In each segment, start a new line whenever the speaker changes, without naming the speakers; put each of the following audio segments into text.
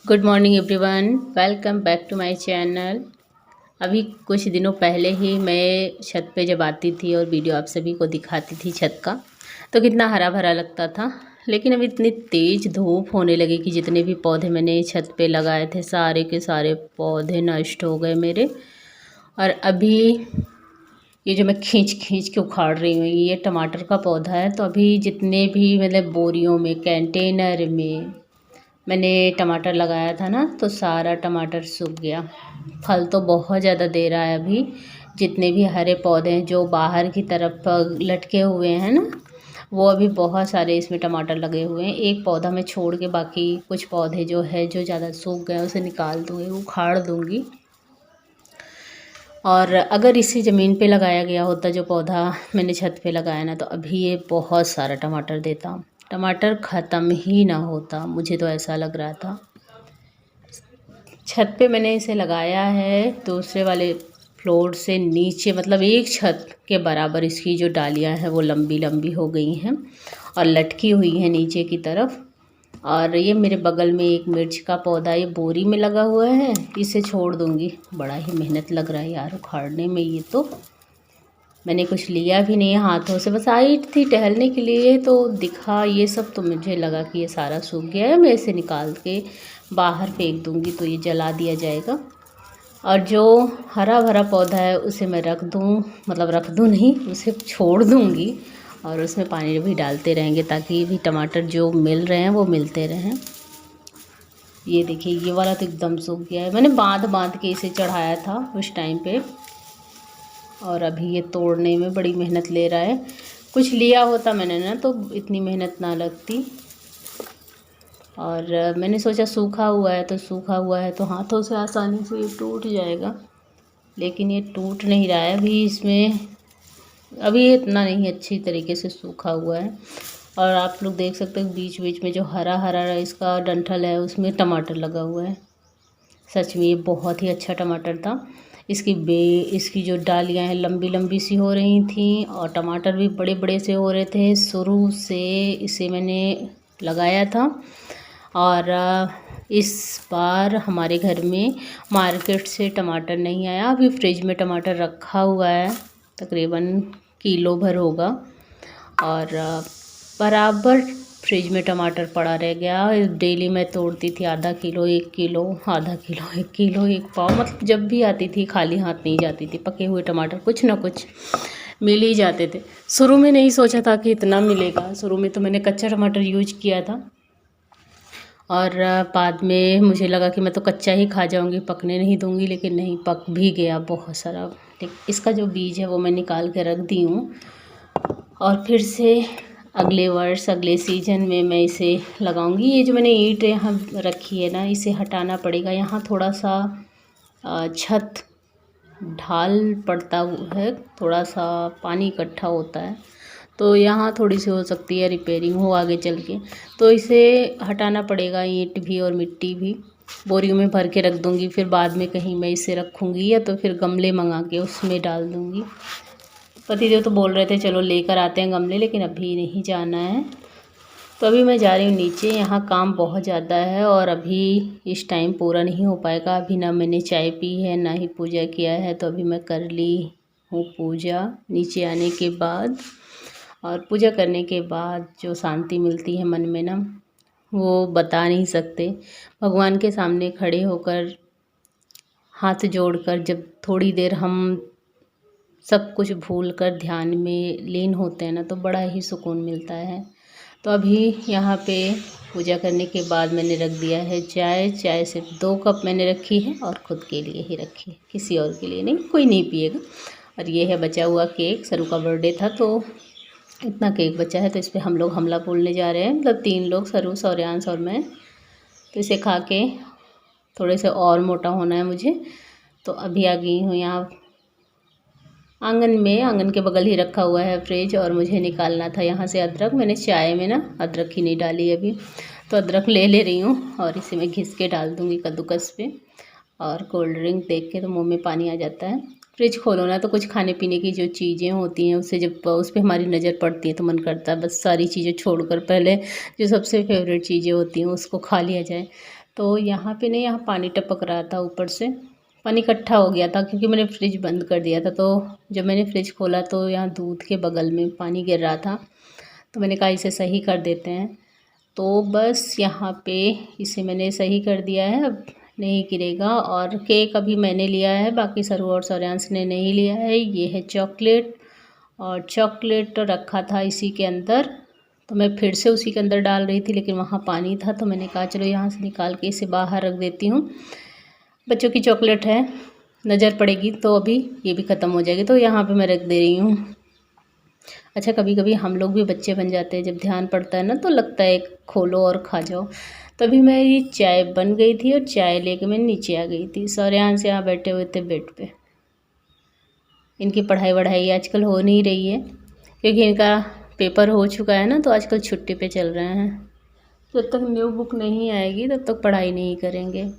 Good morning everyone, welcome back to my channel. अभी कुछ दिनों पहले ही मैं छत पे जब आती थी और वीडियो आप सभी को दिखाती थी छत का, तो कितना हरा भरा लगता था। लेकिन अब इतनी तेज़ धूप होने लगी कि जितने भी पौधे मैंने छत पे लगाए थे सारे के सारे पौधे नष्ट हो गए मेरे। और अभी ये जो मैं खींच खींच के उखाड़ रही हूँ, ये टमाटर का पौधा है। तो अभी जितने भी मतलब बोरियों में, कंटेनर में मैंने टमाटर लगाया था ना, तो सारा टमाटर सूख गया। फल तो बहुत ज़्यादा दे रहा है अभी। जितने भी हरे पौधे हैं जो बाहर की तरफ लटके हुए हैं ना, वो अभी बहुत सारे इसमें टमाटर लगे हुए हैं। एक पौधा मैं छोड़ के बाकी कुछ पौधे जो है जो ज़्यादा सूख गए उसे निकाल दूँगी, उखाड़ दूँगी। और अगर इसे ज़मीन पे लगाया गया होता, जो पौधा मैंने छत पे लगाया ना, तो अभी ये बहुत सारा टमाटर देता। टमाटर ख़त्म ही ना होता, मुझे तो ऐसा लग रहा था। छत पे मैंने इसे लगाया है दूसरे वाले फ्लोर से नीचे, मतलब एक छत के बराबर इसकी जो डालियां हैं वो लंबी लंबी हो गई हैं और लटकी हुई हैं नीचे की तरफ। और ये मेरे बगल में एक मिर्च का पौधा ये बोरी में लगा हुआ है, इसे छोड़ दूँगी। बड़ा ही मेहनत लग रहा है यार उखाड़ने में। ये तो मैंने कुछ लिया भी नहीं है हाथों से, बस आई थी टहलने के लिए तो दिखा ये सब, तो मुझे लगा कि ये सारा सूख गया है। मैं इसे निकाल के बाहर फेंक दूँगी, तो ये जला दिया जाएगा। और जो हरा भरा पौधा है उसे मैं रख दूँ, मतलब रख दूँ नहीं, उसे छोड़ दूँगी और उसमें पानी भी डालते रहेंगे ताकि भी टमाटर जो मिल रहे हैं वो मिलते रहें। ये देखिए, ये वाला तो एकदम सूख गया है। मैंने बांध बांध के इसे चढ़ाया था उस टाइम पे, और अभी ये तोड़ने में बड़ी मेहनत ले रहा है। कुछ लिया होता मैंने ना तो इतनी मेहनत ना लगती। और मैंने सोचा सूखा हुआ है तो सूखा हुआ है तो हाथों से आसानी से ये टूट जाएगा, लेकिन ये टूट नहीं रहा है अभी। इसमें अभी ये इतना नहीं अच्छी तरीके से सूखा हुआ है। और आप लोग देख सकते हो बीच बीच में जो हरा हरा इसका डंठल है उसमें टमाटर लगा हुआ है। सच में ये बहुत ही अच्छा टमाटर था। इसकी जो डालियां हैं लंबी लंबी सी हो रही थी और टमाटर भी बड़े बड़े से हो रहे थे। शुरू से इसे मैंने लगाया था। और इस बार हमारे घर में मार्केट से टमाटर नहीं आया। अभी फ्रिज में टमाटर रखा हुआ है, तकरीबन किलो भर होगा। और बराबर फ्रिज में टमाटर पड़ा रह गया। डेली मैं तोड़ती थी आधा किलो, 1 किलो, आधा किलो, 1 किलो, 1 पाव, मतलब जब भी आती थी खाली हाथ नहीं जाती थी। पके हुए टमाटर कुछ ना कुछ मिल ही जाते थे। शुरू में नहीं सोचा था कि इतना मिलेगा। शुरू में तो मैंने कच्चा टमाटर यूज किया था और बाद में मुझे लगा कि मैं तो कच्चा ही खा जाऊंगी, पकने नहीं दूंगी। लेकिन नहीं, पक भी गया बहुत सारा। इसका जो बीज है वो मैं निकाल के रख दी हूँ और फिर से अगले वर्ष अगले सीजन में मैं इसे लगाऊंगी। ये जो मैंने ईंट यहाँ रखी है ना, इसे हटाना पड़ेगा। यहाँ थोड़ा सा छत ढाल पड़ता है, थोड़ा सा पानी इकट्ठा होता है, तो यहाँ थोड़ी सी हो सकती है रिपेयरिंग हो आगे चल के, तो इसे हटाना पड़ेगा, ईंट भी और मिट्टी भी। बोरियों में भर के रख दूँगी, फिर बाद में कहीं मैं इसे रखूँगी या तो फिर गमले मंगा के उसमें डाल दूँगी। पतिदेव तो बोल रहे थे चलो लेकर आते हैं गमले, लेकिन अभी नहीं जाना है। तो अभी मैं जा रही हूँ नीचे। यहाँ काम बहुत ज़्यादा है और अभी इस टाइम पूरा नहीं हो पाएगा। अभी ना मैंने चाय पी है ना ही पूजा किया है, तो अभी मैं कर ली हूँ पूजा नीचे आने के बाद। और पूजा करने के बाद जो शांति मिलती है मन में ना, वो बता नहीं सकते। भगवान के सामने खड़े होकर हाथ जोड़कर जब थोड़ी देर हम सब कुछ भूल कर ध्यान में लीन होते हैं ना, तो बड़ा ही सुकून मिलता है। तो अभी यहाँ पे पूजा करने के बाद मैंने रख दिया है चाय। चाय सिर्फ 2 कप मैंने रखी है और ख़ुद के लिए ही रखी है, किसी और के लिए नहीं, कोई नहीं पिएगा। और ये है बचा हुआ केक। सरू का बर्थडे था तो इतना केक बचा है, तो इस पर हम लोग हमला बोलने जा रहे हैं, मतलब 3 लोग, सरू, सौर्यांश और मैं। तो इसे खा के थोड़े से और मोटा होना है मुझे। तो अभी आ गई हूँ यहाँ आंगन में। आंगन के बगल ही रखा हुआ है फ्रिज, और मुझे निकालना था यहाँ से अदरक। मैंने चाय में ना अदरक ही नहीं डाली अभी, तो अदरक ले रही हूँ और इसे मैं घिस के डाल दूँगी कद्दूकस पे। और कोल्ड ड्रिंक देख के तो मुंह में पानी आ जाता है। फ्रिज खोलो ना तो कुछ खाने पीने की जो चीज़ें होती हैं उससे जब उस पर हमारी नज़र पड़ती है तो मन करता है बस सारी चीज़ें छोड़कर पहले जो सबसे फेवरेट चीज़ें होती हैं उसको खा लिया जाए। तो यहाँ पे नहीं, यहाँ पानी टपक रहा था ऊपर से, पानी इकट्ठा हो गया था क्योंकि मैंने फ्रिज बंद कर दिया था। तो जब मैंने फ्रिज खोला तो यहाँ दूध के बगल में पानी गिर रहा था, तो मैंने कहा इसे सही कर देते हैं। तो बस यहाँ पे इसे मैंने सही कर दिया है, अब नहीं गिरेगा। और केक अभी मैंने लिया है, बाकी सरू और सौर्यांश ने नहीं लिया है। ये है चॉकलेट, और चॉकलेट तो रखा था इसी के अंदर, तो मैं फिर से उसी के अंदर डाल रही थी, लेकिन वहाँ पानी था तो मैंने कहा चलो यहाँ से निकाल के इसे बाहर रख देती हूँ। बच्चों की चॉकलेट है, नज़र पड़ेगी तो अभी ये भी ख़त्म हो जाएगी, तो यहाँ पे मैं रख दे रही हूँ। अच्छा, कभी कभी हम लोग भी बच्चे बन जाते हैं, जब ध्यान पड़ता है ना तो लगता है खोलो और खा जाओ। तभी मेरी चाय बन गई थी और चाय लेके मैं नीचे आ गई थी। सौर्यांश यहाँ बैठे हुए थे बेड पे। इनकी पढ़ाई वढ़ाई आजकल हो नहीं रही है क्योंकि इनका पेपर हो चुका है ना, तो आजकल छुट्टी पे चल रहे हैं। जब तक न्यू बुक नहीं आएगी तब तक पढ़ाई नहीं करेंगे।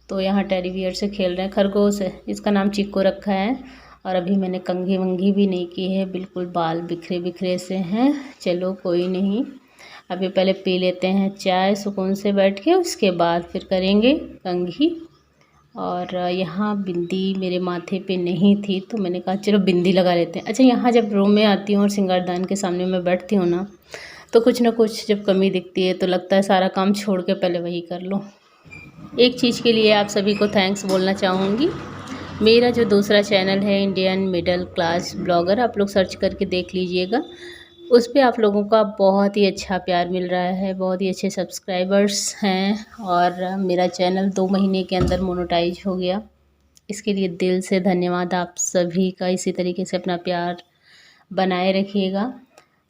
तो यहाँ टेडी बियर से खेल रहे हैं। खरगोश है, इसका नाम चिक्को रखा है। और अभी मैंने कंघी वंघी भी नहीं की है, बिल्कुल बाल बिखरे बिखरे से हैं। चलो कोई नहीं, अभी पहले पी लेते हैं चाय सुकून से बैठ के, उसके बाद फिर करेंगे कंघी। और यहाँ बिंदी मेरे माथे पे नहीं थी तो मैंने कहा चलो बिंदी लगा लेते हैं। अच्छा, यहाँ जब रूम में आती हूँ और सिंगारदान के सामने मैं बैठती हूँ ना, तो कुछ ना कुछ जब कमी दिखती है तो लगता है सारा काम छोड़ के पहले वही कर लो। एक चीज़ के लिए आप सभी को थैंक्स बोलना चाहूँगी। मेरा जो दूसरा चैनल है इंडियन मिडिल क्लास ब्लॉगर, आप लोग सर्च करके देख लीजिएगा। उस पे आप लोगों का बहुत ही अच्छा प्यार मिल रहा है, बहुत ही अच्छे सब्सक्राइबर्स हैं, और मेरा चैनल 2 महीने के अंदर मोनेटाइज हो गया। इसके लिए दिल से धन्यवाद आप सभी का। इसी तरीके से अपना प्यार बनाए रखिएगा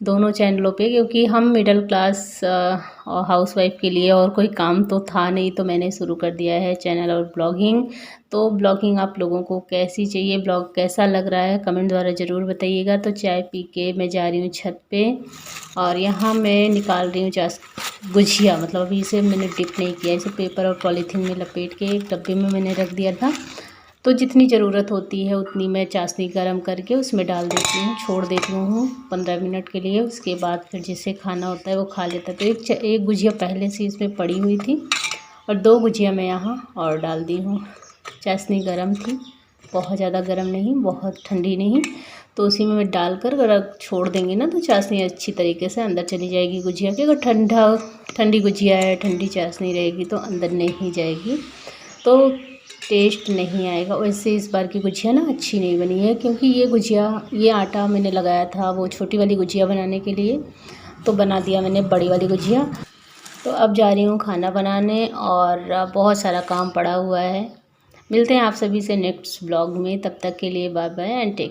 दोनों चैनलों पे, क्योंकि हम मिडिल क्लास और हाउसवाइफ के लिए और कोई काम तो था नहीं, तो मैंने शुरू कर दिया है चैनल और ब्लॉगिंग। तो ब्लॉगिंग आप लोगों को कैसी चाहिए, ब्लॉग कैसा लग रहा है, कमेंट द्वारा ज़रूर बताइएगा। तो चाय पी के मैं जा रही हूँ छत पे, और यहाँ मैं निकाल रही हूँ गुजिया। मतलब अभी इसे मैंने डिप नहीं किया, इसे पेपर और पॉलीथीन में लपेट के एक डब्बे में मैंने रख दिया था। तो जितनी ज़रूरत होती है उतनी मैं चाशनी गर्म करके उसमें डाल देती हूँ, छोड़ देती हूँ 15 मिनट के लिए। उसके बाद फिर जिसे खाना होता है वो खा लेता है। तो एक गुजिया पहले से इसमें पड़ी हुई थी और 2 गुजिया मैं यहाँ और डाल दी हूँ। चाशनी गर्म थी, बहुत ज़्यादा गर्म नहीं, बहुत ठंडी नहीं, तो उसी में मैं डालकर अगर छोड़ देंगे ना तो चाशनी अच्छी तरीके से अंदर चली जाएगी गुजिया की। अगर ठंडी गुजिया है, ठंडी चाशनी रहेगी तो अंदर नहीं जाएगी, तो टेस्ट नहीं आएगा। वैसे इस बार की गुजिया ना अच्छी नहीं बनी है, क्योंकि ये आटा मैंने लगाया था वो छोटी वाली गुजिया बनाने के लिए, तो बना दिया मैंने बड़ी वाली गुजिया। तो अब जा रही हूँ खाना बनाने, और बहुत सारा काम पड़ा हुआ है। मिलते हैं आप सभी से नेक्स्ट ब्लॉग में, तब तक के लिए बाय बाय एंड टेक।